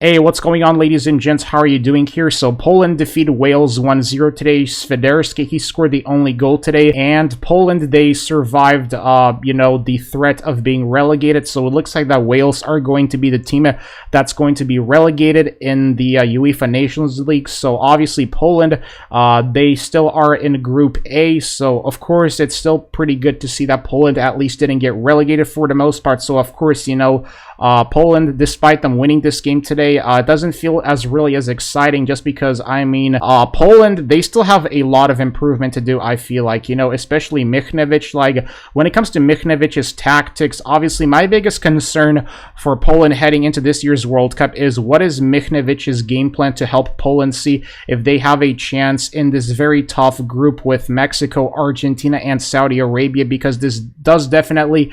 Hey, what's going on, ladies and gents? How are you doing here? So Poland defeated Wales 1-0 today. Swiderski, he scored the only goal today, and Poland, they survived, the threat of being relegated. So it looks like that Wales are going to be the team that's going to be relegated in the UEFA Nations League. So obviously Poland, they still are in Group A. So of course, it's still pretty good to see that Poland at least didn't get relegated for the most part. So of course, Poland, despite them winning this game today, it doesn't feel really as exciting, just because, Poland, they still have a lot of improvement to do, I feel like, especially Michnevich. Like, when it comes to Michnevich's tactics, obviously my biggest concern for Poland heading into this year's World Cup is what is Michnevich's game plan to help Poland see if they have a chance in this very tough group with Mexico, Argentina, and Saudi Arabia, because this does definitely,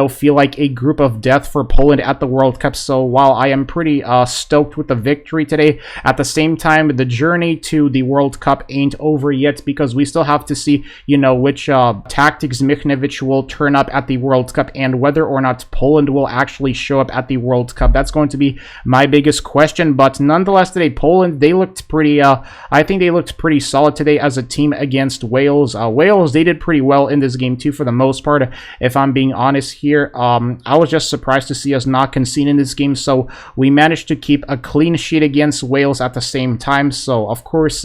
feel like a group of death for Poland at the World Cup. So while I am pretty stoked with the victory today, at the same time, the journey to the World Cup ain't over yet, because we still have to see, which tactics Michnevich will turn up at the World Cup, and whether or not Poland will actually show up at the World Cup. That's going to be my biggest question. But nonetheless, today, Poland, they looked pretty, I think they looked pretty solid today as a team against Wales. Wales, they did pretty well in this game too, for the most part, if I'm being honest here. I was just surprised to see us not concede in this game, so we managed to keep a clean sheet against Wales at the same time. So of course,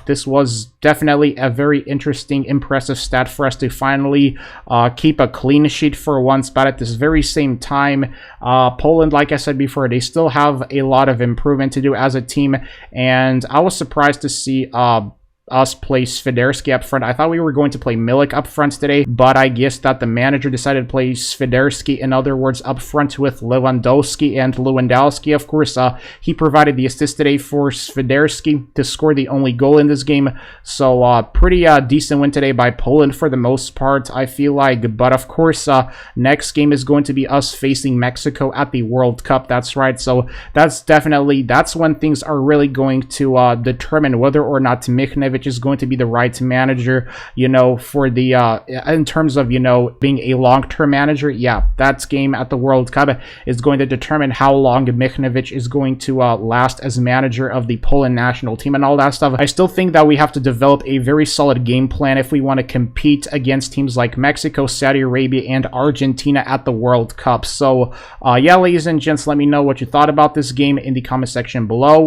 this was definitely a very interesting, impressive stat for us to finally keep a clean sheet for once. But at this very same time, Poland, like I said before, they still have a lot of improvement to do as a team, and I was surprised to see us play Swiderski up front. I thought we were going to play Milik up front today, but I guess that the manager decided to play Swiderski, in other words, up front with Lewandowski and Lewandowski. Of course, he provided the assist today for Swiderski to score the only goal in this game. So pretty decent win today by Poland for the most part, I feel like. But of course, next game is going to be us facing Mexico at the World Cup. That's right. So that's when things are really going to determine whether or not Michnevic is going to be the right manager, for the in terms of being a long-term manager. Yeah, that game at the World Cup is going to determine how long Michnevich is going to last as manager of the Poland national team and all that stuff. I still think that we have to develop a very solid game plan if we want to compete against teams like Mexico, Saudi Arabia, and Argentina at the World Cup. So yeah, ladies and gents, let me know what you thought about this game in the comment section below.